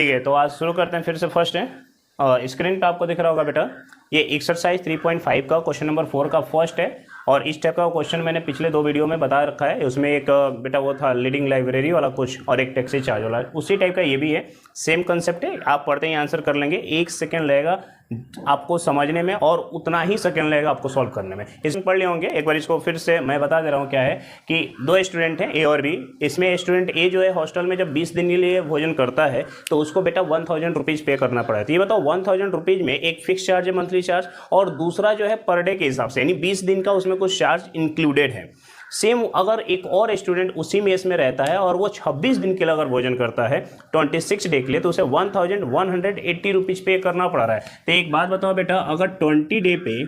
ठीक है, तो आज शुरू करते हैं फिर से। फर्स्ट है स्क्रीन पे आपको दिख रहा होगा बेटा, ये एक्सरसाइज 3.5 का क्वेश्चन नंबर 4 का फर्स्ट है। और इस टाइप का क्वेश्चन मैंने पिछले 2 वीडियो में बता रखा है। उसमें एक बेटा वो था लीडिंग लाइब्रेरी वाला कुछ, और एक टैक्सी चार्ज वाला, उसी टाइप का ये भी है। सेम कंसेप्ट है, आप पढ़ते ही आंसर कर लेंगे। 1 सेकेंड लगेगा आपको समझने में और उतना ही सेकेंड लगेगा आपको सॉल्व करने में। इसमें पढ़ लिए होंगे, एक बार इसको फिर से मैं बता दे रहा हूँ। क्या है कि 2 स्टूडेंट हैं, ए और बी। इसमें स्टूडेंट ए जो है हॉस्टल में जब 20 दिन के लिए भोजन करता है तो उसको बेटा 1000 रुपीज़ पे करना पड़ा है। तो ये बताओ 1000 रुपीज़ में एक फिक्स चार्ज है, मंथली चार्ज, और दूसरा जो है पर डे के हिसाब से, यानी 20 दिन का उसमें कुछ चार्ज इंक्लूडेड है। सेम अगर एक और स्टूडेंट उसी मेस में रहता है और वो 26 दिन के लिए अगर भोजन करता है 26 डे के लिए, तो उसे 1180 रुपीज़ पे करना पड़ रहा है। तो एक बात बताओ बेटा, अगर 20 डे पे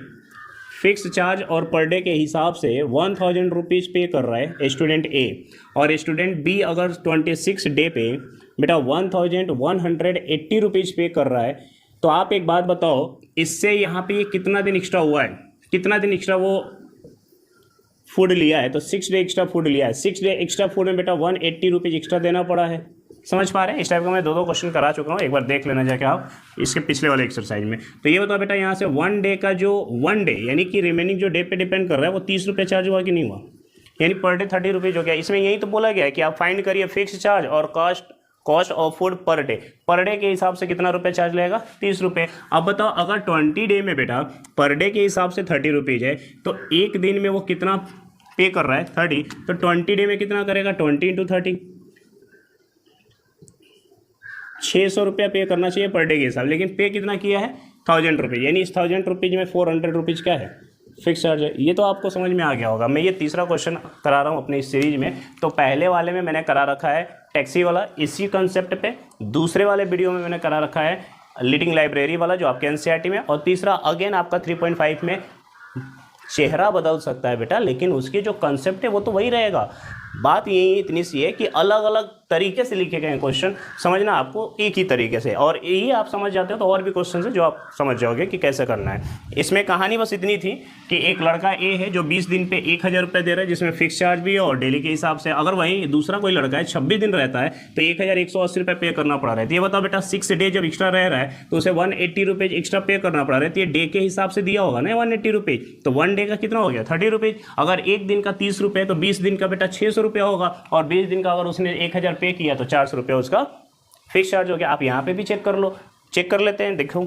फिक्स चार्ज और पर डे के हिसाब से 1000 रुपीज़ पे कर रहा है स्टूडेंट ए, और स्टूडेंट बी अगर 26 डे पे बेटा 1180 रुपीज़ पे कर रहा है, तो आप एक बात बताओ, इससे यहाँ पे ये कितना दिन एक्स्ट्रा हुआ है, कितना दिन एक्स्ट्रा वो फूड लिया है? तो 6 डे एक्स्ट्रा फूड लिया है। 6 डे एक्स्ट्रा फूड में बेटा 180 रुपीज़ एक्स्ट्रा देना पड़ा है। समझ पा रहे हैं? इस टाइप का मैं 2 क्वेश्चन करा चुका हूँ, एक बार देख लेना जाके आप इसके पिछले वाले एक्सरसाइज में। तो ये बताओ बेटा, यहाँ से 1 डे का जो 1 डे यानी कि रिमेनिंग जो डे पे डिपेंड कर रहा है वो 30 रुपये चार्ज हुआ कि नहीं हुआ, यानी पर डे 30 रुपीज़ हो गया। इसमें यही तो बोला गया है कि आप फाइंड करिए फिक्स चार्ज और cost of food per day के हिसाब से कितना रुपये चार्ज लगेगा, 30 रुपये। अब बताओ अगर 20 डे में बेटा पर डे के हिसाब से 30 रुपीज़ है, तो एक दिन में वो कितना पे कर रहा है, 30, तो 20 डे में कितना करेगा, 20 इंटू 30, 600 रुपया पे करना चाहिए पर डे के हिसाब, लेकिन पे कितना किया है, 1000 रुपीज़, यानी इस 1000 रुपीज़ में 400 रुपीज़ क्या है, फिक्स चार्ज है। ये तो आपको समझ में आ गया होगा। मैं ये तीसरा क्वेश्चन करा रहा हूँ अपनी इस सीरीज में। तो पहले वाले में मैंने करा रखा है टैक्सी वाला इसी कंसेप्ट पे, दूसरे वाले वीडियो में मैंने करा रखा है लीडिंग लाइब्रेरी वाला जो आपके एनसीईआरटी में, और तीसरा अगेन आपका 3.5 में चेहरा बदल सकता है बेटा, लेकिन उसकी जो कंसेप्ट है वो तो वही रहेगा। बात यही इतनी सी है कि अलग अलग तरीके से लिखे गए हैं क्वेश्चन, समझना आपको एक ही तरीके से, और यही आप समझ जाते हो तो और भी क्वेश्चन है जो आप समझ जाओगे कि कैसे करना है। इसमें कहानी बस इतनी थी कि एक लड़का ए है जो 20 दिन पे 1000 रुपये दे रहा है, जिसमें फिक्स चार्ज भी है और डेली के हिसाब से। अगर वहीं दूसरा कोई लड़का है 26 दिन रहता है तो 1180 रुपये पे करना पड़ा रहा है। तो ये बताओ बेटा 6 डे जब एक्स्ट्रा रह रहा है तो उसे 180 रुपीज़ एक्स्ट्रा पे करना पड़ा रहा है। तो ये डे के हिसाब से दिया होगा ना 180 रुपीज़, तो 1 डे का कितना हो गया, 30 रुपीज़। अगर एक दिन का 30 रुपये तो 20 दिन का बेटा 600 रुपये होगा, और 20 दिन का अगर उसने 1000 पे किया तो 400 रुपये उसका फिक्स चार्ज हो गया। आप यहाँ पे भी चेक कर लो, चेक कर लेते हैं। देखो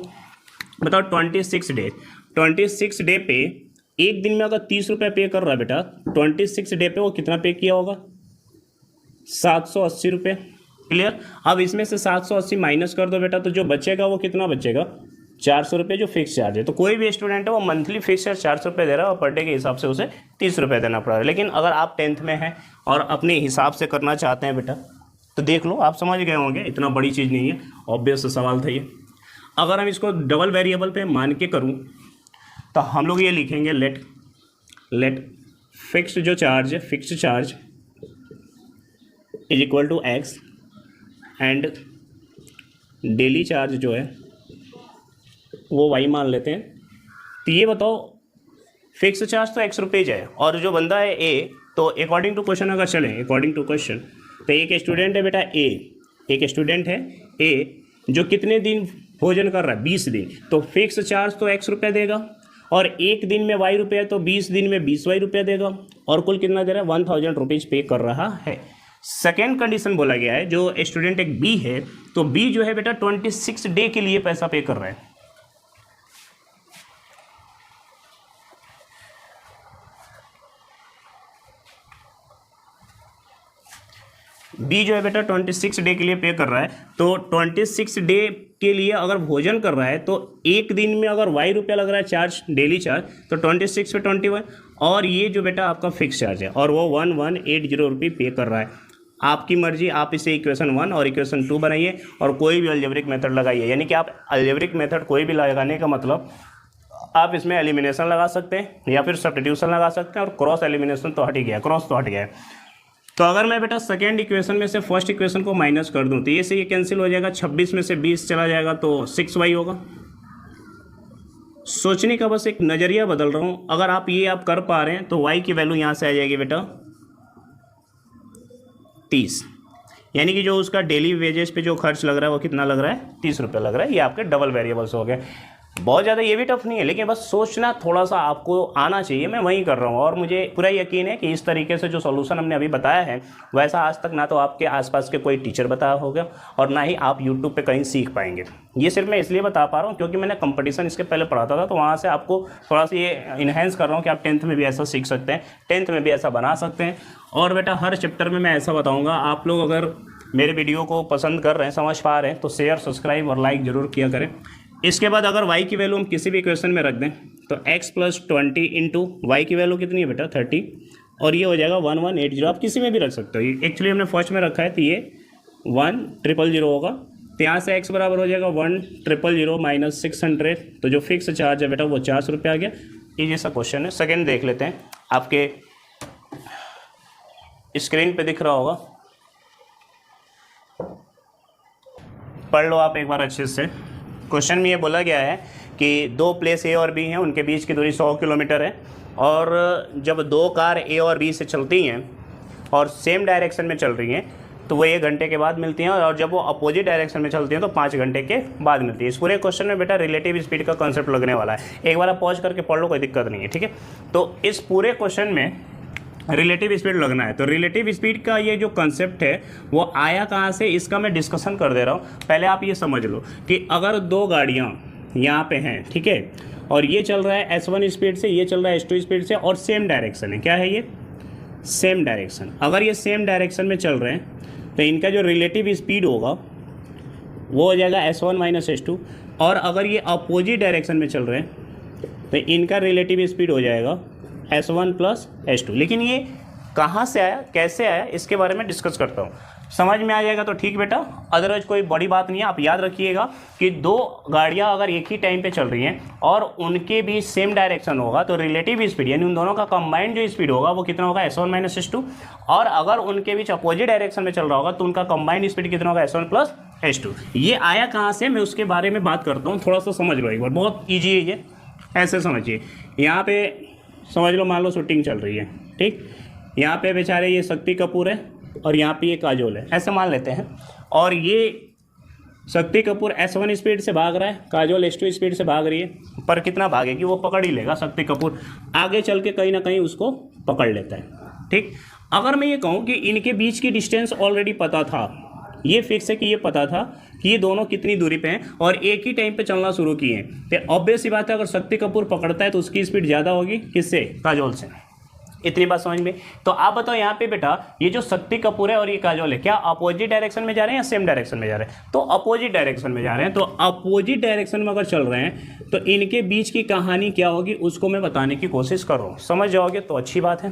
बताओ 26 डे पे एक दिन में अगर 30 रुपये पे कर रहा है बेटा, 26 डे पे वो कितना पे किया होगा, 780 रुपये। क्लियर? अब इसमें से 780 माइनस कर दो बेटा, तो जो बचेगा वो कितना बचेगा, 400 रुपये जो फिक्स चार्ज है। तो कोई भी स्टूडेंट है वो मंथली फिक्स चार्ज 400 रुपये दे रहा है और पर डे के हिसाब से उसे 30 रुपये देना पड़ रहा है। लेकिन अगर आप 10th में हैं और अपने हिसाब से करना चाहते हैं बेटा, तो देख लो, आप समझ गए होंगे, इतना बड़ी चीज़ नहीं है, ऑब्वियस सवाल था ये। अगर हम इसको डबल वेरिएबल पे मान के करूँ तो हम लोग ये लिखेंगे लेट फिक्स्ड जो चार्ज है, fixed charge is equal to x, and daily charge जो है वो वाई मान लेते हैं। तो ये बताओ फिक्स चार्ज तो x रुपीज़ है, और जो बंदा है ए, तो अकॉर्डिंग टू क्वेश्चन अगर चलें, अकॉर्डिंग टू क्वेश्चन, तो एक स्टूडेंट है बेटा ए, एक स्टूडेंट है ए जो कितने दिन भोजन कर रहा है, 20 दिन, तो फिक्स चार्ज तो x रुपये देगा, और एक दिन में y रुपये, तो 20 दिन में 20 y रुपये देगा, और कुल कितना दे रहा है, 1000 रुपीज़ पे कर रहा है। सेकेंड कंडीशन बोला गया है, जो स्टूडेंट एक बी है, तो बी जो है बेटा 26 डे के लिए पैसा पे कर रहा है। बी जो है बेटा 26 डे के लिए पे कर रहा है, तो 26 डे के लिए अगर भोजन कर रहा है तो एक दिन में अगर y रुपया लग रहा है चार्ज, डेली चार्ज, तो 26 पे 21, और ये जो बेटा आपका फिक्स चार्ज है, और वो 1180 रुपये पे कर रहा है। आपकी मर्जी, आप इसे इक्वेशन 1 और इक्वेशन 2 बनाइए और कोई भी अलजेब्रिक मेथड लगाइए। यानी कि आप अलजेब्रिक मेथड कोई भी लगाने का मतलब आप इसमें एलिमिनेशन लगा सकते हैं या फिर सब्स्टिट्यूशन लगा सकते हैं, और क्रॉस एलिमिनेशन तो हट ही गया, क्रॉस तो हट गया है। तो अगर मैं बेटा सेकेंड इक्वेशन में से फर्स्ट इक्वेशन को माइनस कर दूं तो ये से ये कैंसिल हो जाएगा, 26 में से 20 चला जाएगा तो 6y होगा। सोचने का बस एक नज़रिया बदल रहा हूँ। अगर आप ये आप कर पा रहे हैं तो y की वैल्यू यहाँ से आ जाएगी बेटा 30। यानी कि जो उसका डेली वेजेस पे जो खर्च लग रहा है वो कितना लग रहा है, 30 रुपये लग रहा है। ये आपके डबल वेरिएबल्स हो गए। बहुत ज़्यादा ये भी टफ नहीं है, लेकिन बस सोचना थोड़ा सा आपको आना चाहिए। मैं वही कर रहा हूँ और मुझे पूरा यकीन है कि इस तरीके से जो सॉल्यूशन हमने अभी बताया है वैसा आज तक ना तो आपके आसपास के कोई टीचर बताया होगा और ना ही आप यूट्यूब पे कहीं सीख पाएंगे। ये सिर्फ मैं इसलिए बता पा रहा हूँ क्योंकि मैंने कंपटीशन इसके पहले पढ़ाता था, तो वहाँ से आपको थोड़ा सा ये इन्हेंस कर रहा हूँ कि आप 10th में भी ऐसा सीख सकते हैं, 10th में भी ऐसा बना सकते हैं। और बेटा हर चैप्टर में मैं ऐसा बताऊँगा, आप लोग अगर मेरे वीडियो को पसंद कर रहे हैं, समझ पा रहे हैं, तो शेयर, सब्सक्राइब और लाइक ज़रूर किया करें। इसके बाद अगर y की वैल्यू हम किसी भी क्वेश्चन में रख दें तो x + 20 इंटू वाई की वैल्यू कितनी है बेटा 30, और ये हो जाएगा 1180। आप किसी में भी रख सकते हो, ये एक्चुअली हमने फर्स्ट में रखा है तो ये 1000 होगा। तो यहाँ से x बराबर हो जाएगा 1000 माइनस 600, तो जो फिक्स चार्ज है बेटा वो 400 रुपये आ गया। ये जैसा क्वेश्चन है। सेकेंड देख लेते हैं, आपके स्क्रीन पे दिख रहा होगा, पढ़ लो आप एक बार अच्छे से। क्वेश्चन में ये बोला गया है कि दो प्लेस ए और बी हैं, उनके बीच की दूरी 100 किलोमीटर है, और जब दो कार ए और बी से चलती हैं और सेम डायरेक्शन में चल रही हैं तो वो 1 घंटे के बाद मिलती हैं, और जब वो अपोजिट डायरेक्शन में चलती हैं तो 5 घंटे के बाद मिलती है। इस पूरे क्वेश्चन में बेटा रिलेटिव स्पीड का कॉन्सेप्ट लगने वाला है। एक बार आप पॉज करके पढ़ लो, कोई दिक्कत नहीं है, ठीक है। तो इस पूरे क्वेश्चन में रिलेटिव स्पीड लगना है। तो रिलेटिव स्पीड का ये जो कंसेप्ट है वो आया कहाँ से, इसका मैं डिस्कशन कर दे रहा हूँ। पहले आप ये समझ लो कि अगर दो गाड़ियाँ यहाँ पे हैं, ठीक है, और ये चल रहा है S1 स्पीड से, ये चल रहा है S2 स्पीड से, और सेम डायरेक्शन है। क्या है ये? Same direction. अगर ये सेम डायरेक्शन में चल रहे हैं तो इनका जो रिलेटिव स्पीड होगा वो हो जाएगा S1 माइनस S2, और अगर ये अपोजिट डायरेक्शन में चल रहे हैं तो इनका रिलेटिव स्पीड हो जाएगा S1 प्लस S2। लेकिन ये कहाँ से आया, कैसे आया, इसके बारे में डिस्कस करता हूँ। समझ में आ जाएगा तो ठीक बेटा, अदरवाइज कोई बड़ी बात नहीं है। आप याद रखिएगा कि दो गाड़ियाँ अगर एक ही टाइम पे चल रही हैं और उनके बीच सेम डायरेक्शन होगा तो रिलेटिव स्पीड यानी उन दोनों का कंबाइंड जो स्पीड होगा वो कितना होगा, S1 माइनस S2। और अगर उनके बीच अपोजिट डायरेक्शन में चल रहा होगा तो उनका कंबाइंड स्पीड कितना होगा, S1 प्लस S2। ये आया कहाँ से, मैं उसके बारे में बात करता हूँ, थोड़ा सा समझ लो एक बार। बहुत ईजी है ये, ऐसे समझिए। यहाँ पे समझ लो, मान लो शूटिंग चल रही है, ठीक। यहाँ पे बेचारे ये शक्ति कपूर है और यहाँ पे ये काजोल है, ऐसे मान लेते हैं। और ये शक्ति कपूर S1 स्पीड से भाग रहा है, काजोल S2 स्पीड से भाग रही है, पर कितना भागेगी वो पकड़ ही लेगा। शक्ति कपूर आगे चल के कहीं ना कहीं उसको पकड़ लेता है, ठीक। अगर मैं ये कहूँ कि इनके बीच की डिस्टेंस ऑलरेडी पता था, ये फिक्स है कि ये पता था कि ये दोनों कितनी दूरी पे हैं और एक ही टाइम पे चलना शुरू किए हैं, तो ऑब्वियस सी बात है अगर शक्ति कपूर पकड़ता है तो उसकी स्पीड ज़्यादा होगी किससे, काजोल से। इतनी बात समझ में। तो आप बताओ यहाँ पे बेटा, ये जो शक्ति कपूर है और ये काजोल है, क्या अपोजिट डायरेक्शन में जा रहे हैं या सेम डायरेक्शन में जा रहे हैं? तो अपोजिट डायरेक्शन में जा रहे हैं। तो अपोजिट डायरेक्शन में अगर चल रहे हैं तो इनके बीच की कहानी क्या होगी उसको मैं बताने की कोशिश कर रहा हूँ। समझ जाओगे तो अच्छी बात है।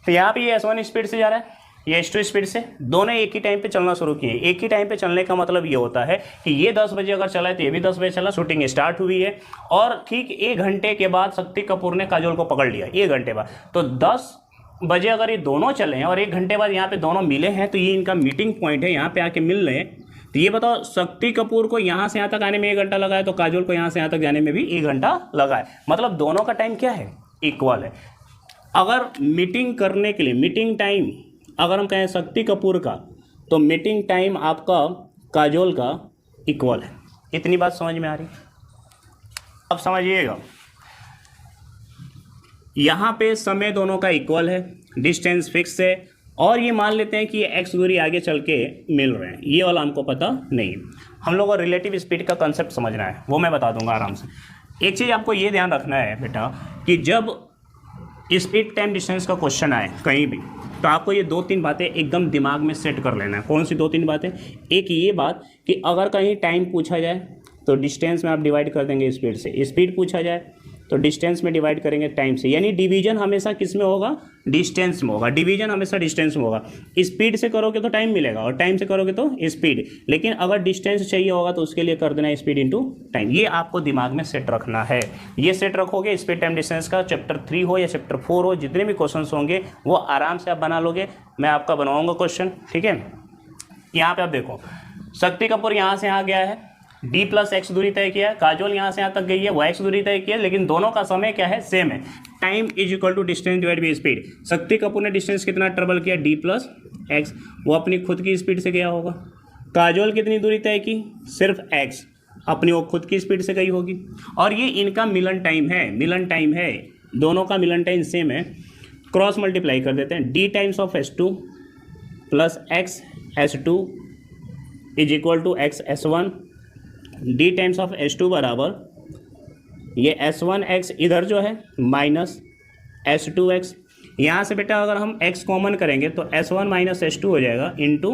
तो यहाँ पे ये S1 स्पीड से जा रहा है, ये S2 स्पीड से, दोनों एक ही टाइम पे चलना शुरू किए। एक ही टाइम पे चलने का मतलब ये होता है कि ये 10 बजे अगर चला है तो ये भी 10 बजे चला, शूटिंग स्टार्ट हुई है, और ठीक 1 घंटे के बाद शक्ति कपूर ने काजोल को पकड़ लिया, 1 घंटे बाद। तो 10 बजे अगर ये दोनों चले हैं और 1 घंटे बाद यहाँ पे दोनों मिले हैं तो ये इनका मीटिंग पॉइंट है, यहाँ पे आके मिल रहे हैं। तो ये बताओ, शक्ति कपूर को यहाँ से यहाँ तक आने में 1 घंटा लगा है तो काजोल को यहाँ से यहाँ तक जाने में भी 1 घंटा लगा है। मतलब दोनों का टाइम क्या है, इक्वल है। अगर मीटिंग करने के लिए मीटिंग टाइम अगर हम कहें शक्ति कपूर का, तो मीटिंग टाइम आपका काजोल का इक्वल है। इतनी बात समझ में आ रही? अब समझिएगा, यहाँ पे समय दोनों का इक्वल है, डिस्टेंस फिक्स है, और ये मान लेते हैं कि ये x दूरी आगे चल के मिल रहे हैं। ये वाला हमको पता नहीं। हम लोगों को रिलेटिव स्पीड का कंसेप्ट समझना है, वो मैं बता दूंगा आराम से। एक चीज़ आपको ये ध्यान रखना है बेटा कि जब स्पीड टाइम डिस्टेंस का क्वेश्चन आए कहीं भी, तो आपको ये 2-3 बातें एकदम दिमाग में सेट कर लेना है। कौन सी 2-3 बातें? एक ये बात कि अगर कहीं टाइम पूछा जाए तो डिस्टेंस में आप डिवाइड कर देंगे स्पीड से, स्पीड पूछा जाए तो डिस्टेंस में डिवाइड करेंगे टाइम से। यानी डिवीजन हमेशा किस में होगा, डिस्टेंस में होगा। डिवीजन हमेशा डिस्टेंस में होगा। स्पीड से करोगे तो टाइम मिलेगा और टाइम से करोगे तो स्पीड, लेकिन अगर डिस्टेंस चाहिए होगा तो उसके लिए कर देना स्पीड इंटू टाइम। ये आपको दिमाग में सेट रखना है। ये सेट रखोगे, स्पीड टाइम डिस्टेंस का चैप्टर 3 हो या चैप्टर 4 हो, जितने भी क्वेश्चन होंगे वो आराम से आप बना लोगे। मैं आपका बनवाऊंगा क्वेश्चन, ठीक है। यहाँ पे आप देखो, शक्ति कपूर यहाँ से यहाँ गया है, डी प्लस एक्स दूरी तय किया है, काजोल यहाँ से यहाँ तक गई है, वो एक्स दूरी तय किया है, लेकिन दोनों का समय क्या है, सेम है। Time is equal to distance divide by speed. Shakti Kapoor ने डिस्टेंस कितना ट्रेवल किया, डी प्लस एक्स, वो अपनी खुद की स्पीड से गया होगा। काजोल कितनी दूरी तय की, सिर्फ एक्स, अपनी वो खुद की स्पीड से गई होगी। और ये इनका मिलन टाइम है, मिलन टाइम है, दोनों का मिलन टाइम सेम है। क्रॉस मल्टीप्लाई कर देते हैं, D times of S2 plus X S2 is equal to X S1, D times of S2 बराबर ये S1x इधर जो है माइनस S2x। यहाँ से बेटा अगर हम x कॉमन करेंगे तो S1 माइनस S2 हो जाएगा इंटू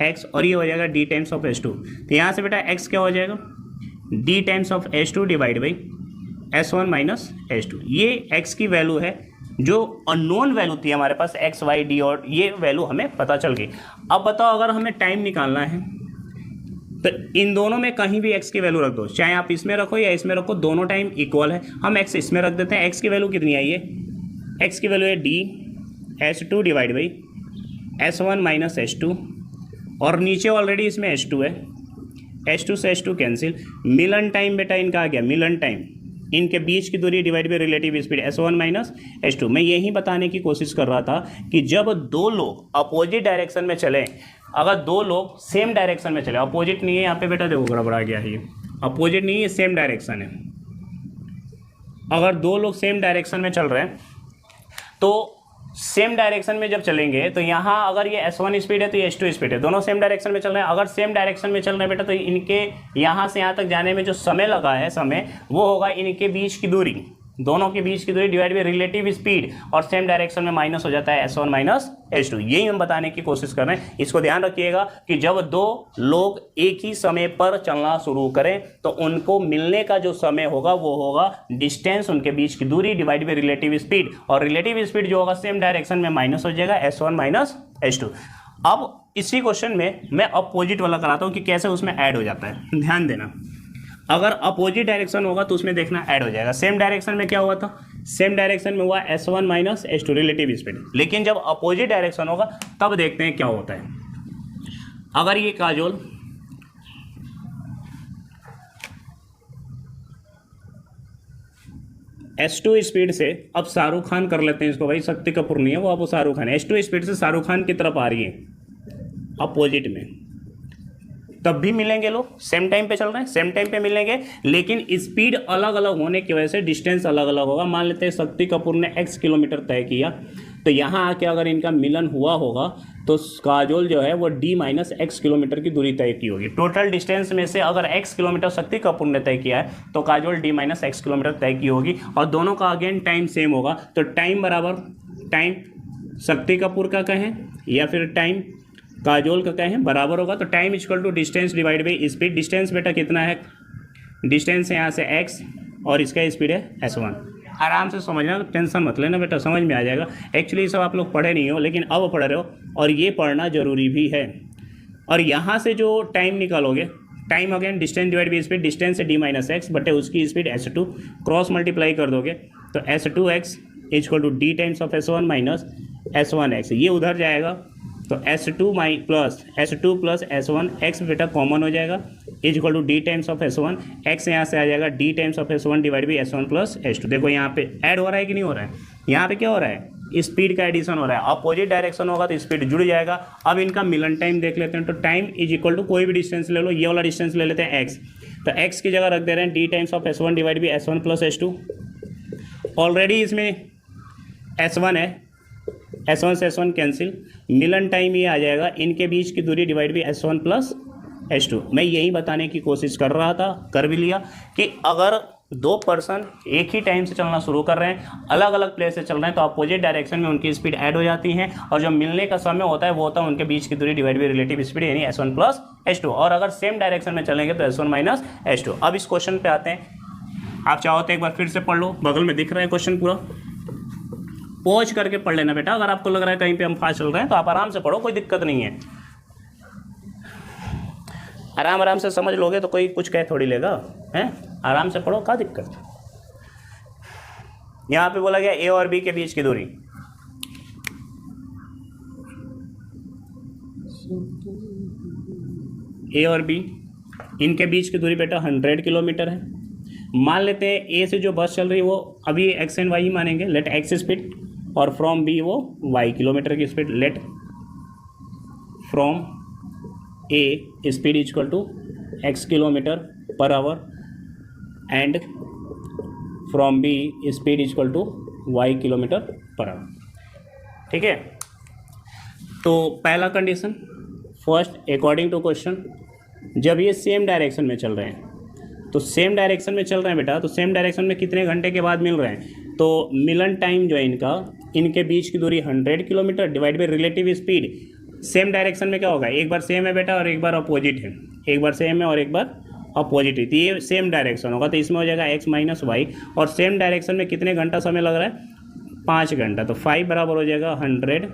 एक्स, और ये हो जाएगा डी टाइम्स ऑफ S2। तो यहाँ से बेटा x क्या हो जाएगा, D times of S2 divide by S1 minus S2। ये x की वैल्यू है जो अननोन वैल्यू थी हमारे पास, x y d, और ये वैल्यू हमें पता चल गई। अब बताओ अगर हमें टाइम निकालना है तो इन दोनों में कहीं भी x की वैल्यू रख दो, चाहे आप इसमें रखो या इसमें रखो, दोनों टाइम इक्वल है। हम x इसमें रख देते हैं। x की वैल्यू कितनी आई है, x की वैल्यू है D S2 divide by S1 minus S2, और नीचे ऑलरेडी इसमें S2 है, S2 से S2 कैंसिल। मिलन टाइम बेटा इनका आ गया, मिलन टाइम, इनके बीच की दूरी divide by relative speed S1 minus S2। मैं यही बताने की कोशिश कर रहा था कि जब दो लोग अपोजिट डायरेक्शन में चलें, अगर दो लोग सेम डायरेक्शन में चले, अपोजिट नहीं है यहाँ पे बेटा, देखो गड़बड़ा गया है, ये अपोजिट नहीं है, सेम डायरेक्शन है। अगर दो लोग सेम डायरेक्शन में चल रहे हैं तो सेम डायरेक्शन में जब चलेंगे तो यहाँ अगर ये S1 स्पीड है तो ये S2 स्पीड है, दोनों सेम डायरेक्शन में चल रहे हैं। अगर सेम डायरेक्शन में चल रहे हैं बेटा तो इनके यहाँ से यहाँ तक जाने में जो समय लगा है, समय वो होगा इनके बीच की दूरी, दोनों के बीच की दूरी डिवाइड बाई रिलेटिव स्पीड, और सेम डायरेक्शन में माइनस हो जाता है S1 माइनस S2। यही हम बताने की कोशिश कर रहे हैं। इसको ध्यान रखिएगा कि जब दो लोग एक ही समय पर चलना शुरू करें तो उनको मिलने का जो समय होगा वो होगा डिस्टेंस, उनके बीच की दूरी डिवाइड बाई रिलेटिव स्पीड, और रिलेटिव स्पीड जो होगा सेम डायरेक्शन में माइनस हो जाएगा S1 माइनस S2। अब इसी क्वेश्चन में मैं अपोजिट वाला कराता हूँ कि कैसे उसमें ऐड हो जाता है। ध्यान देना, अगर अपोजिट डायरेक्शन होगा तो उसमें देखना ऐड हो जाएगा। सेम डायरेक्शन में क्या हुआ था, सेम डायरेक्शन में हुआ S1 minus S2 relative speed, लेकिन जब अपोजिट डायरेक्शन होगा तब देखते हैं क्या होता है। अगर ये काजोल S2 स्पीड से, अब शाहरुख खान कर लेते हैं इसको, भाई शक्ति कपूर नहीं है वो, अब शाहरुख खान है, S2 स्पीड से शाहरुख खान की तरफ आ रही है अपोजिट में, तब भी मिलेंगे लोग, सेम टाइम पे चल रहे हैं, सेम टाइम पे मिलेंगे, लेकिन स्पीड अलग अलग होने की वजह से डिस्टेंस अलग अलग होगा। मान लेते हैं शक्ति कपूर ने x किलोमीटर तय किया, तो यहाँ आके अगर इनका मिलन हुआ होगा तो काजोल जो है वो d माइनस एक्स किलोमीटर की दूरी तय की होगी। टोटल डिस्टेंस में से अगर x किलोमीटर शक्ति कपूर ने तय किया है तो Kajol d minus x kilometre तय की होगी, और दोनों का अगेन टाइम सेम होगा। तो टाइम बराबर टाइम शक्ति कपूर का कहें या फिर टाइम काजोल का कहें बराबर होगा, तो time equal to distance divide by speed. Distance बेटा कितना है, डिस्टेंस है यहाँ से x और इसका स्पीड है S1। आराम से समझना, टेंशन मत लेना बेटा, समझ में आ जाएगा। एक्चुअली सब आप लोग पढ़े नहीं हो लेकिन अब पढ़ रहे हो, और ये पढ़ना जरूरी भी है। और यहाँ से जो टाइम निकालोगे, time again distance divide by speed, distance है d माइनस एक्स बटे उसकी स्पीड S2, क्रॉस मल्टीप्लाई कर दोगे तो S2x equal to D times of S1 minus S1x, ये उधर जाएगा तो S2 प्लस S1 x बेटा कॉमन हो जाएगा, is equal to D times of S1 x, यहाँ से आ जाएगा D times of S1 divide by S1 plus S2। देखो यहाँ पे ऐड हो रहा है कि नहीं हो रहा है, यहाँ पे क्या हो रहा है, स्पीड का एडिशन हो रहा है। अपोजिट डायरेक्शन होगा तो स्पीड जुड़ जाएगा। अब इनका मिलन टाइम देख लेते हैं, तो टाइम इज इक्वल टू कोई भी डिस्टेंस ले लो, ये वाला डिस्टेंस ले लेते हैं x, तो x की जगह रख दे रहे हैं D times of S1 divide by S1 plus S2। Already इसमें S1 है, S1 से S1 कैंसिल, मिलन टाइम ये आ जाएगा इनके बीच की दूरी divide by S1 plus S2। मैं यही बताने की कोशिश कर रहा था, कर भी लिया, कि अगर दो पर्सन एक ही टाइम से चलना शुरू कर रहे हैं, अलग अलग प्लेस से चल रहे हैं, तो अपोजिट डायरेक्शन में उनकी स्पीड ऐड हो जाती है, और जो मिलने का समय होता है वो होता है उनके बीच की दूरी डिवाइड बाई रिलेटिव स्पीड, यानी S1 प्लस S2। और अगर सेम डायरेक्शन में चलेंगे तो S1 माइनस S2। अब इस क्वेश्चन पे आते हैं, आप चाहो तो एक बार फिर से पढ़ लो, बगल में दिख रहा है क्वेश्चन पूरा, पहुँच करके पढ़ लेना बेटा। अगर आपको लग रहा है कहीं पे हम फास्ट चल रहे हैं तो आप आराम से पढ़ो, कोई दिक्कत नहीं है, आराम से समझ लोगे तो कोई कुछ कह थोड़ी लेगा, हैं, आराम से पढ़ो, क्या दिक्कत। यहाँ पे बोला गया ए और बी के बीच की दूरी, ए और बी इनके बीच की दूरी बेटा 100 किलोमीटर है। मान लेते हैं ए से जो बस चल रही है वो अभी एक्स एंड वाई ही मानेंगे, लेट एक्स स्पीड, और फ्रॉम बी वो वाई किलोमीटर की speed, let from A speed equal to x kilometre per hour and from B speed equal to y kilometre per hour. ठीक है, तो पहला condition first, according to question, जब ये same direction में चल रहे हैं, तो सेम डायरेक्शन में चल रहे हैं बेटा, तो सेम डायरेक्शन में कितने घंटे के बाद मिल रहे हैं, तो मिलन टाइम जो है इनके बीच की दूरी 100 kilometre divide by relative speed. Same direction में क्या होगा, एक बार सेम है बेटा और एक बार अपोजिट है, एक बार सेम है और एक बार अपोजिट है, तो ये सेम डायरेक्शन होगा, तो इसमें हो जाएगा एक्स माइनस वाई। और सेम डायरेक्शन में कितने घंटा समय लग रहा है, 5 घंटा, तो 5 बराबर हो जाएगा 100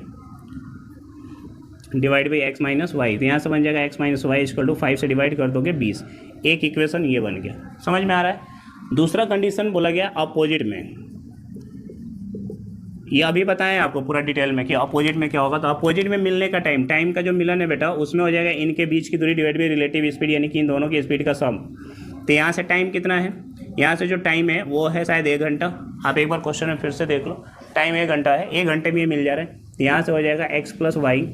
divide by x minus y. तो यहाँ से बन जाएगा x minus y equal to 5 से डिवाइड कर दोगे 20। एक इक्वेशन ये बन गया, समझ में आ रहा है। दूसरा कंडीशन बोला गया अपोजिट में, ये अभी बताएं आपको पूरा डिटेल में कि अपोजिट में क्या होगा। तो अपोजिट में मिलने का टाइम का जो मिलन है बेटा उसमें हो जाएगा इनके बीच की दूरी डिवाइड बाई रिलेटिव स्पीड, यानी कि इन दोनों की स्पीड का सम। तो यहाँ से टाइम कितना है, यहाँ से जो टाइम है वो है शायद 1 घंटा। आप एक बार क्वेश्चन में फिर से देख लो, टाइम 1 घंटा है, 1 घंटे में ये मिल जा रहा है। तो यहाँ से हो जाएगा x plus y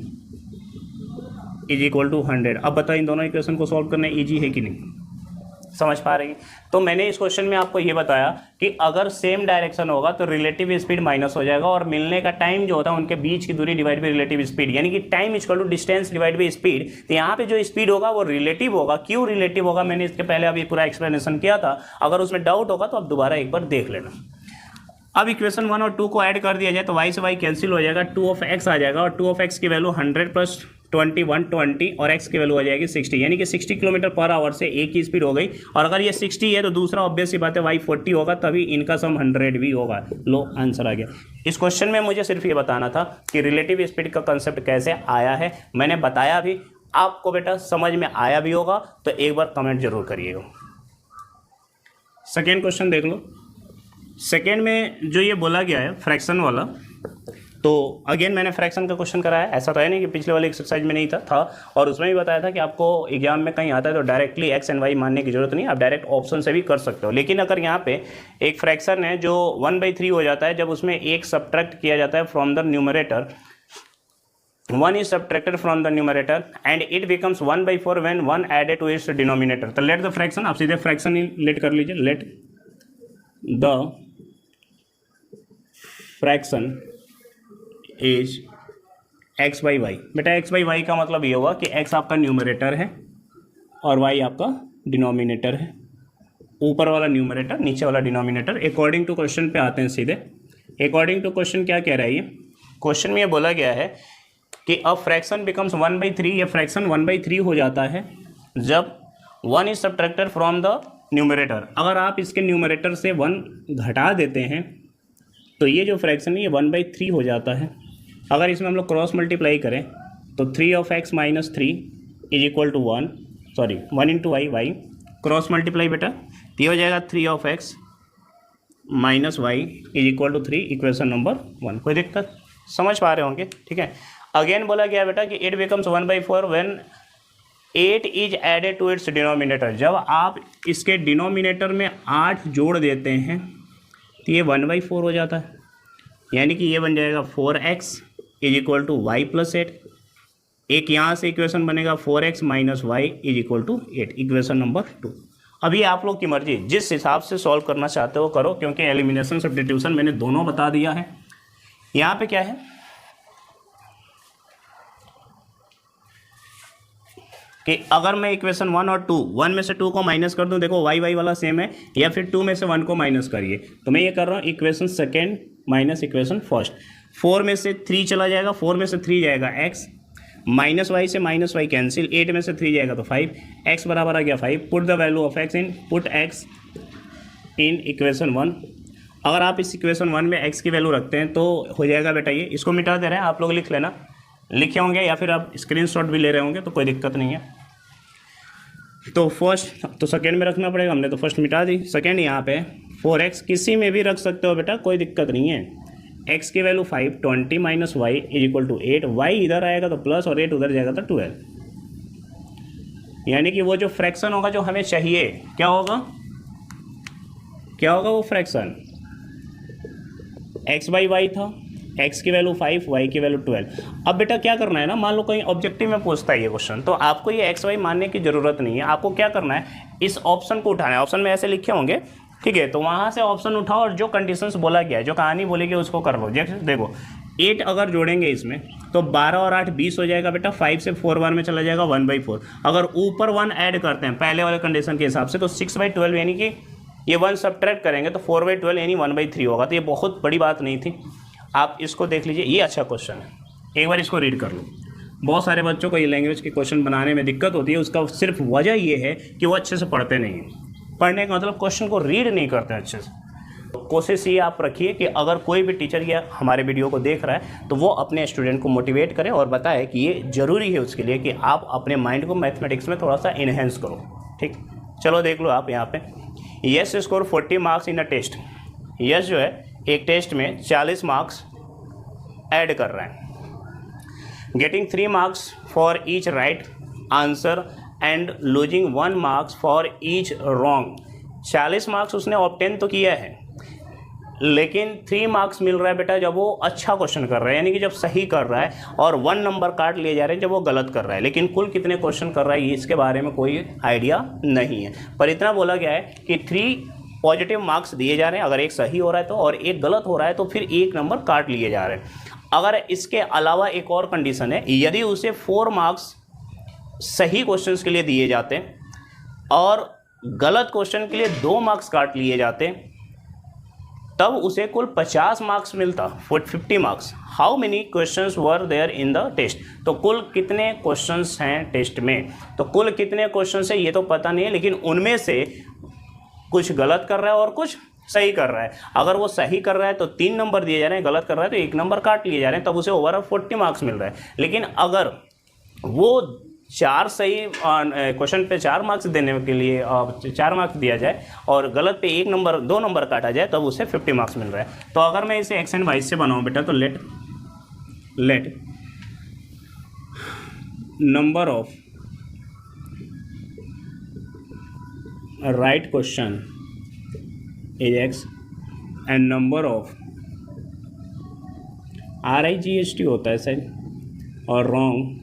is equal to 100। अब बताओ इन दोनों इक्वेशन को सॉल्व करना ईजी है कि नहीं, समझ पा रही। तो मैंने इस क्वेश्चन में आपको ये बताया कि अगर सेम डायरेक्शन होगा तो रिलेटिव स्पीड माइनस हो जाएगा, और मिलने का टाइम जो होता है उनके बीच की दूरी डिवाइड बाई रिलेटिव स्पीड, यानी कि time equal to distance divide by speed. तो यहाँ पे जो स्पीड होगा वो रिलेटिव होगा। क्यों रिलेटिव होगा, मैंने इसके पहले अभी पूरा एक्सप्लेनेशन किया था, अगर उसमें डाउट होगा तो आप दोबारा एक बार देख लेना। अब इक्वेशन 1 और 2 को ऐड कर दिया जाए तो y से y कैंसिल हो जाएगा, 2 ऑफ x आ जाएगा, और 2 ऑफ x की वैल्यू 100 प्लस 20 120 और x की वैल्यू हो जाएगी 60, यानी कि 60 किलोमीटर पर आवर से एक ही स्पीड हो गई। और अगर ये 60 है तो दूसरा ऑब्वियस सी बात है y 40 होगा, तभी इनका सम 100 भी होगा। लो आंसर आ गया। इस क्वेश्चन में मुझे सिर्फ ये बताना था कि रिलेटिव स्पीड का कंसेप्ट कैसे आया है, मैंने बताया भी, आपको बेटा समझ में आया भी होगा, तो एक बार कमेंट जरूर करिएगा। सेकेंड क्वेश्चन देख लो। सेकेंड में जो ये बोला गया है फ्रैक्शन वाला, तो अगेन मैंने फ्रैक्शन का क्वेश्चन कराया, ऐसा तो है नहीं कि पिछले वाले एक्सरसाइज में नहीं था, और उसमें भी बताया था कि आपको एग्जाम में कहीं आता है तो डायरेक्टली एक्स एंड वाई मानने की जरूरत नहीं, आप डायरेक्ट ऑप्शन से भी कर सकते हो। लेकिन अगर यहाँ पे एक फ्रैक्शन है जो 1/3 हो जाता है, जब उसमें एक सब्ट्रैक्ट किया जाता है from the numerator, 1 is subtracted from the numerator and it becomes 1/4 when 1 added to its denominator। तो लेट द फ्रैक्शन, आप सीधे फ्रैक्शन ही लेट कर लीजिए, let the fraction is x by y. बेटा x बाई वाई का मतलब ये होगा कि x आपका न्यूमरेटर है और y आपका डिनोमिनेटर है, ऊपर वाला न्यूमरेटर नीचे वाला डिनोमिनेटर। अकॉर्डिंग टू क्वेश्चन पे आते हैं सीधे। अकॉर्डिंग टू क्वेश्चन क्या कह रहा है ये, क्वेश्चन में ये बोला गया है कि अ फ्रैक्शन बिकम्स 1/3, ये फ्रैक्शन 1/3 हो जाता है जब 1 is subtracted from the numerator. अगर आप इसके न्यूमरेटर से 1 घटा देते हैं तो ये जो फ्रैक्शन है ये 1/3 हो जाता है। अगर इसमें हम लोग क्रॉस मल्टीप्लाई करें तो 3 of x minus 3 is equal to 1, sorry 1 into y, cross multiply बेटा, तो ये हो जाएगा 3 of x minus y is equal to 3, equation number 1। कोई दिक्कत, समझ पा रहे होंगे, ठीक है। अगेन बोला गया बेटा कि it becomes 1/4 when 8 is added to its denominator. जब आप इसके डिनोमिनेटर में 8 जोड़ देते हैं तो ये 1/4 हो जाता है, यानी कि ये बन जाएगा 4x is equal to y plus 8। एक यहाँ से इक्वेशन बनेगा 4x minus y is equal to 8, equation number 2। अभी आप लोग की मर्जी, जिस हिसाब से सॉल्व करना चाहते हो करो, क्योंकि एलिमिनेशन सब्स्टिट्यूशन मैंने दोनों बता दिया है। यहाँ पे क्या है कि अगर मैं इक्वेशन 1 और 2, 1 में से 2 को माइनस कर दूं, देखो वाई वाला सेम है, या फिर 2 में से 1 को माइनस करिए, तो मैं ये कर रहा हूँ equation second minus equation first. 4 में से 3 चला जाएगा, 4 में से 3 जाएगा x, माइनस वाई से माइनस वाई कैंसिल, 8 में से 3 जाएगा तो 5, x बराबर आ गया 5। Put the value of x in, put x in equation 1। अगर आप इस इक्वेशन 1 में x की वैल्यू रखते हैं तो हो जाएगा बेटा ये, इसको मिटा दे रहे हैं, आप लोग लिख लेना, लिखे होंगे या फिर आप स्क्रीनशॉट भी ले रहे होंगे, तो कोई दिक्कत नहीं है। तो फर्स्ट तो सेकेंड में रखना पड़ेगा, हमने तो फर्स्ट मिटा दी। सेकेंड यहाँ पे 4x किसी में भी रख सकते हो बेटा, कोई दिक्कत नहीं है। x की value 5, 20 minus y is equal to 8, y इधर आएगा तो प्लस और 8 उधर जाएगा तो 12। यानी कि वो जो फ्रैक्शन होगा जो हमें चाहिए, क्या होगा, क्या होगा वो फ्रैक्शन, x बाई वाई था, x की वैल्यू 5, y की वैल्यू 12। अब बेटा क्या करना है ना, मान लो कहीं ऑब्जेक्टिव में पूछता है ये क्वेश्चन, तो आपको ये x y मानने की ज़रूरत नहीं है। आपको क्या करना है, इस ऑप्शन को उठाना है, ऑप्शन में ऐसे लिखे होंगे, ठीक है, तो वहाँ से ऑप्शन उठाओ और जो कंडीशंस बोला गया है, जो कहानी बोली गई उसको कर लो। जैसे देखो 8 अगर जोड़ेंगे इसमें तो 12 और 8 20 हो जाएगा बेटा, 5 से 4 बार में चला जाएगा 1/4। अगर ऊपर 1 ऐड करते हैं पहले वाले कंडीशन के हिसाब से तो 6/12, यानी कि ये 1 सब्ट्रैक्ट करेंगे तो 4/12 यानी 1/3 होगा। तो ये बहुत बड़ी बात नहीं थी, आप इसको देख लीजिए, ये अच्छा क्वेश्चन है, एक बार इसको रीड कर लो। बहुत सारे बच्चों को ये लैंग्वेज के क्वेश्चन बनाने में दिक्कत होती है, उसका सिर्फ वजह ये है कि वो अच्छे से पढ़ते नहीं हैं। पढ़ने का मतलब क्वेश्चन को रीड नहीं करते अच्छे से। तो कोशिश ये आप रखिए कि अगर कोई भी टीचर या हमारे वीडियो को देख रहा है तो वो अपने स्टूडेंट को मोटिवेट करे और बताए कि ये ज़रूरी है उसके लिए कि आप अपने माइंड को मैथमेटिक्स में थोड़ा सा इन्हेंस करो। ठीक, चलो देख लो आप यहाँ पे, yes score 40 marks in a test. Yes जो है एक टेस्ट में 40 मार्क्स ऐड कर रहा है, getting 3 marks for each right answer and losing 1 marks for each wrong. 40 marks उसने ऑब्टेन तो किया है, लेकिन 3 मार्क्स मिल रहा है बेटा जब वो अच्छा क्वेश्चन कर रहा है, यानी कि जब सही कर रहा है, और 1 नंबर काट लिए जा रहे हैं जब वो गलत कर रहा है। लेकिन कुल कितने क्वेश्चन कर रहा है इसके बारे में कोई आइडिया नहीं है, पर इतना बोला गया है कि 3 पॉजिटिव मार्क्स दिए जा रहे हैं, अगर एक सही हो रहा है तो, और एक गलत हो रहा है तो फिर 1 नंबर काट लिए जा रहे हैं। अगर इसके अलावा एक और कंडीशन है, यदि उसे 4 मार्क्स सही क्वेश्चंस के लिए दिए जाते और गलत क्वेश्चन के लिए 2 मार्क्स काट लिए जाते, तब उसे कुल 50 मार्क्स मिलता, 50 marks. How many questions were there in the test. तो कुल कितने क्वेश्चंस हैं टेस्ट में, तो कुल कितने क्वेश्चंस हैं ये तो पता नहीं है, लेकिन उनमें से कुछ गलत कर रहा है और कुछ सही कर रहा है। अगर वो सही कर रहा है तो 3 नंबर दिए जा रहे हैं, गलत कर रहा है तो 1 नंबर काट लिए जा रहे हैं, तब उसे ओवरऑल 40 मार्क्स मिल रहा है। लेकिन अगर वो 4 सही क्वेश्चन पे 4 मार्क्स देने के लिए 4 मार्क्स दिया जाए और गलत पे 1 नंबर 2 नंबर काटा जाए, तब उसे 50 मार्क्स मिल रहा है। तो अगर मैं इसे एक्स एंड वाई से बनाऊँ बेटा, तो let number of right question is x and number of RIGHT होता है शायद, और wrong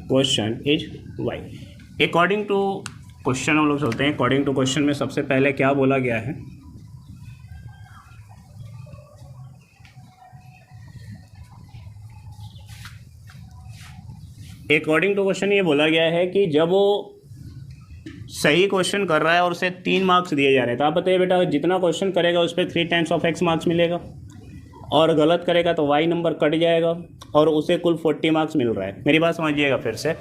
question is y। According to question हम लोग चलते हैं। अकॉर्डिंग टू क्वेश्चन में सबसे पहले क्या बोला गया है, अकॉर्डिंग टू क्वेश्चन ये बोला गया है कि जब वो सही क्वेश्चन कर रहा है और उसे 3 मार्क्स दिए जा रहे हैं, तो आप बताइए बेटा जितना क्वेश्चन करेगा उस पर 3 टाइम्स ऑफ x मार्क्स मिलेगा, और गलत करेगा तो y नंबर कट जाएगा और उसे कुल 40 मार्क्स मिल रहा है। मेरी बात समझिएगा फिर से,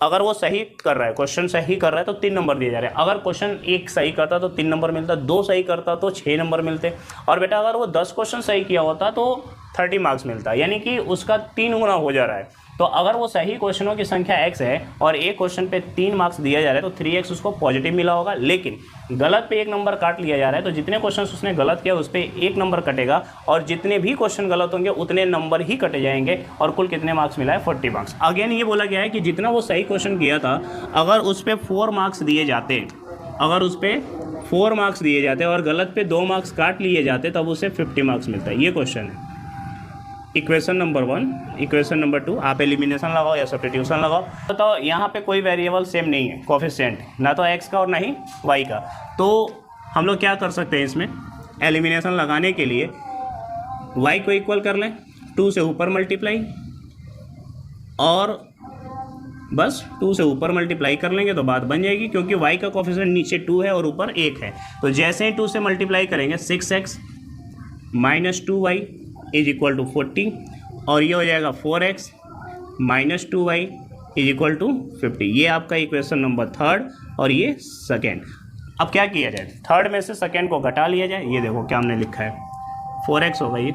अगर वो सही कर रहा है, क्वेश्चन सही कर रहा है तो 3 नंबर दिए जा रहे हैं। अगर क्वेश्चन 1 सही करता तो 3 नंबर मिलता, 2 सही करता तो 6 नंबर मिलते, और बेटा अगर वो 10 क्वेश्चन सही किया होता तो 30 मार्क्स मिलता, यानी कि उसका 3 गुना हो जा रहा है। तो अगर वो सही क्वेश्चनों की संख्या x है और एक क्वेश्चन पे 3 मार्क्स दिया जा रहा है तो 3x उसको पॉजिटिव मिला होगा, लेकिन गलत पे 1 नंबर काट लिया जा रहा है, तो जितने क्वेश्चन उसने गलत किया उस पर 1 नंबर कटेगा, और जितने भी क्वेश्चन गलत होंगे उतने नंबर ही कटे जाएंगे, और कुल कितने मार्क्स मिला है 40 मार्क्स। अगेन ये बोला गया है कि जितना वो सही क्वेश्चन किया था, अगर उस पर 4 मार्क्स दिए जाते, अगर उस पर 4 मार्क्स दिए जाते और गलत पे 2 मार्क्स काट लिए जाते, तब उसे 50 मार्क्स मिलता है। ये क्वेश्चन है इक्वेशन नंबर 1। इक्वेशन नंबर 2 आप एलिमिनेशन लगाओ या सब्स्टिट्यूशन लगाओ। तो यहाँ पे कोई वेरिएबल सेम नहीं है, कोफिशिएंट ना तो x का और ना ही y का। तो हम लोग क्या कर सकते हैं, इसमें एलिमिनेशन लगाने के लिए y को इक्वल कर लें, 2 से ऊपर मल्टीप्लाई, और बस 2 से ऊपर मल्टीप्लाई कर लेंगे तो बात बन जाएगी, क्योंकि y का कोफिशिएंट नीचे 2 है और ऊपर 1 है। तो जैसे ही 2 से मल्टीप्लाई करेंगे 6x minus 2y is equal to 40, और ये हो जाएगा 4x minus 2y is equal to 50। ये आपका इक्वेशन नंबर 3 और ये सेकेंड। अब क्या किया जाए, 3 में से सेकेंड को घटा लिया जाए। ये देखो क्या हमने लिखा है, 4x होगा ये,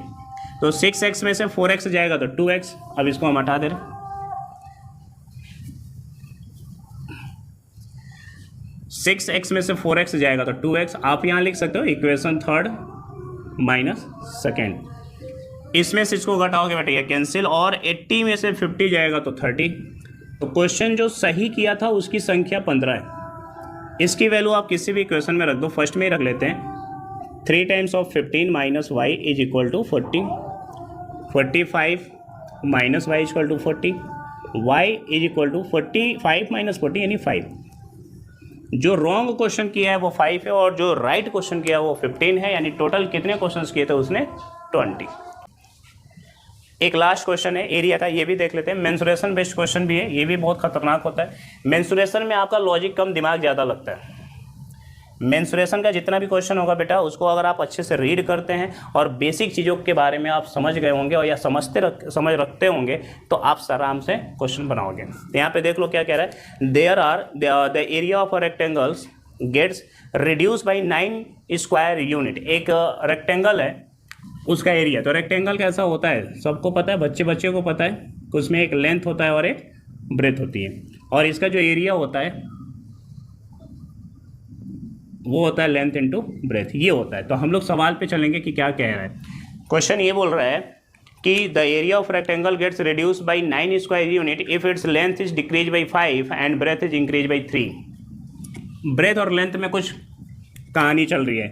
तो 6x में से 4x जाएगा तो 2x। अब इसको हम हटा दे रहे, 6x में से 4x जाएगा तो 2x। आप यहाँ लिख सकते हो इक्वेशन 3 माइनस सेकेंड। इसमें से इसको घटाओगे बेटा ये कैंसिल, और 80 में से 50 जाएगा तो 30, तो क्वेश्चन जो सही किया था उसकी संख्या 15 है। इसकी वैल्यू आप किसी भी इक्वेशन में रख दो, फर्स्ट में ही रख लेते हैं। 3 times of 15 minus y is equal to 40, 45 minus y is equal to 40, y is equal to 45 minus 40 यानी 5। जो रॉन्ग क्वेश्चन किया है वो 5 है और जो राइट क्वेश्चन किया है वो 15 है, यानी टोटल कितने क्वेश्चंस किए थे उसने 20। एक लास्ट क्वेश्चन है एरिया का, ये भी देख लेते हैं। मेंसुरेशन बेस्ड क्वेश्चन भी है, ये भी बहुत खतरनाक होता है। मेंसुरेशन में आपका लॉजिक कम, दिमाग ज़्यादा लगता है। मेंसुरेशन का जितना भी क्वेश्चन होगा बेटा, उसको अगर आप अच्छे से रीड करते हैं और बेसिक चीज़ों के बारे में आप समझ गए होंगे और या समझ रखते होंगे तो आप आराम से क्वेश्चन बनाओगे। तो यहाँ पे देख लो क्या कह रहा है। There are the area of rectangles gets reduce by 9 square unit. एक रेक्टेंगल है, उसका एरिया, तो रेक्टेंगल कैसा होता है सबको पता है, बच्चे को पता है कि उसमें एक लेंथ होता है और एक ब्रेथ होती है, और इसका जो एरिया होता है वो होता है लेंथ इनटू ब्रेथ, ये होता है। तो हम लोग सवाल पे चलेंगे कि क्या कह रहा है। क्वेश्चन ये बोल रहा है कि the area of rectangle gets reduce by 9 square unit if its length is decrease by 5 and breadth is increase by 3। Breadth और लेंथ में कुछ कहानी चल रही है।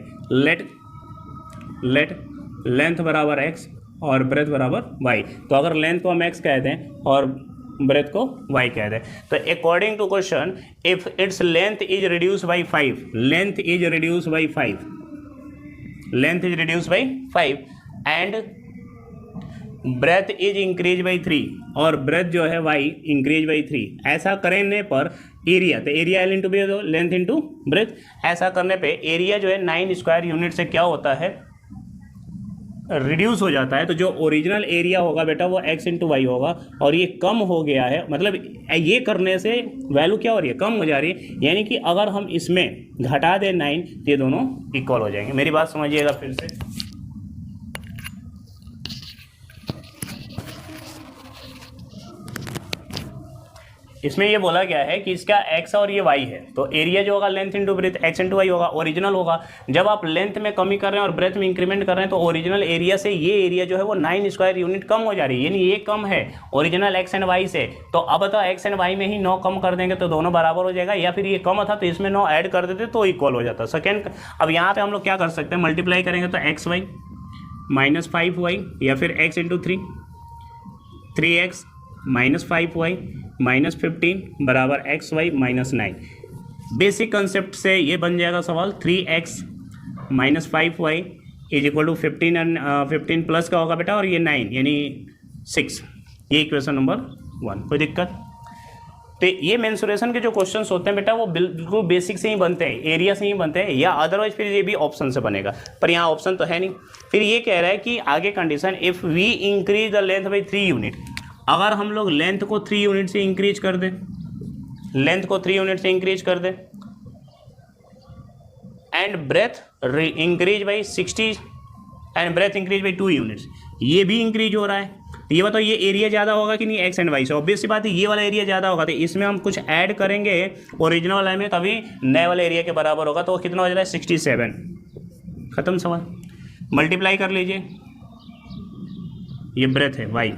लेट लेंथ बराबर x और ब्रेथ बराबर y। तो अगर लेंथ को हम x कह दें और ब्रेथ को y कह दें, तो according to question if its length is reduce by 5, length is reduce by 5, length is reduce by 5 and breadth is increase by 3 और ब्रेथ जो है y इंक्रीज बाई 3, ऐसा करने पर एरिया, तो area L into B length into breadth, ऐसा करने पे एरिया जो है 9 स्क्वायर यूनिट से क्या होता है, रिड्यूस हो जाता है। तो जो ओरिजिनल एरिया होगा बेटा वो x इंटू वाई होगा, और ये कम हो गया है, मतलब ये करने से वैल्यू क्या हो रही है, कम हो जा रही है। यानी कि अगर हम इसमें घटा दें 9 तो ये दोनों इक्वल हो जाएंगे। मेरी बात समझिएगा फिर से। इसमें ये बोला गया है कि इसका x और ये y है, तो एरिया जो होगा length into breadth x into y होगा, ओरिजिनल होगा। जब आप लेंथ में कमी कर रहे हैं और ब्रेथ में इंक्रीमेंट कर रहे हैं तो ओरिजिनल एरिया से ये एरिया जो है वो 9 स्क्वायर यूनिट कम हो जा रही है, यानी ये कम है ओरिजिनल x एंड y से। तो अब तो x एंड y में ही 9 कम कर देंगे तो दोनों बराबर हो जाएगा, या फिर ये कम था तो इसमें 9 ऐड कर देते तो इक्वल हो जाता। सेकेंड, अब यहाँ पर हम लोग क्या कर सकते हैं, मल्टीप्लाई करेंगे तो xy माइनस 5y, या फिर x into 3x minus 5y minus 15 बराबर xy माइनस 9। बेसिक कंसेप्ट से ये बन जाएगा सवाल। 3x minus 5y is equal to 15 and 15 plus का होगा बेटा, और ये 9 यानी 6। ये इक्वेशन नंबर 1। कोई दिक्कत? तो ये मेंसुरेशन के जो क्वेश्चंस होते हैं बेटा वो बिल्कुल बेसिक से ही बनते हैं, एरिया से ही बनते हैं, या अदरवाइज फिर ये भी ऑप्शन से बनेगा, पर यहाँ ऑप्शन तो है नहीं। फिर ये कह रहा है कि आगे condition if we increase the length by 3 unit, अगर हम लोग लेंथ को 3 यूनिट से इंक्रीज कर दें, लेंथ को 3 यूनिट से इंक्रीज कर दें, and breadth increase by 60 and breadth increase by 2 units, ये भी इंक्रीज हो रहा है। तो ये बताओ ये एरिया ज़्यादा होगा कि नहीं एक्स एंड वाई से? ऑब्वियस सी बात है ये वाला एरिया ज़्यादा होगा, तो इसमें हम कुछ ऐड करेंगे ओरिजिनल वाले में तभी नए वाले एरिया के बराबर होगा। तो वो कितना हो जा रहा है 67। खत्म सवाल। मल्टीप्लाई कर लीजिए, ये ब्रेथ है y,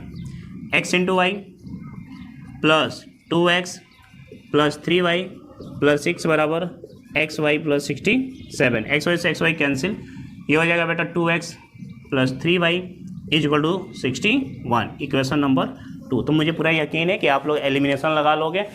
x into y plus 2x plus 3y plus 6 बराबर x y plus 67। X y से एक्स वाई कैंसिल, ये हो जाएगा बेटा 2x plus 3y is equal to 61। Equation number 2। तो मुझे पूरा यकीन है कि आप लोग एलिमिनेशन लगा लोगे।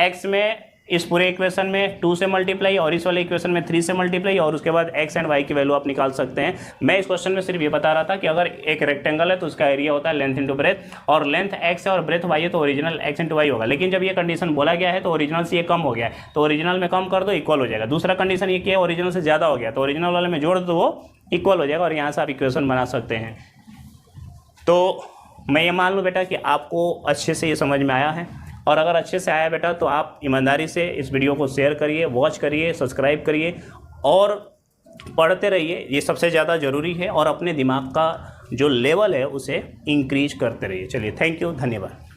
x में इस पूरे इक्वेशन में 2 से मल्टीप्लाई और इस वाले इक्वेशन में 3 से मल्टीप्लाई, और उसके बाद x एंड y की वैल्यू आप निकाल सकते हैं। मैं इस क्वेश्चन में सिर्फ ये बता रहा था कि अगर एक रेक्टेंगल है तो उसका एरिया होता है लेंथ इंटू ब्रेथ, और लेंथ x है और ब्रेथ y है तो ओरिजिनल x इंटू वाई होगा। लेकिन जब ये कंडीशन बोला गया है तो ओरिजिनल से ये कम हो गया है, तो ओरिजिनल में कम कर दो इक्वल हो जाएगा। दूसरा कंडीशन ये किया ओरिजिनल से ज़्यादा हो गया तो ओरिजिनल वाले में जोड़ दो वो इक्वल हो जाएगा, और यहाँ से आप इक्वेशन बना सकते हैं। तो मैं ये मान लूँ बेटा कि आपको अच्छे से ये समझ में आया है, और अगर अच्छे से आया बेटा तो आप ईमानदारी से इस वीडियो को शेयर करिए, वॉच करिए, सब्सक्राइब करिए और पढ़ते रहिए, ये सबसे ज़्यादा ज़रूरी है, और अपने दिमाग का जो लेवल है उसे इंक्रीज करते रहिए। चलिए, थैंक यू, धन्यवाद।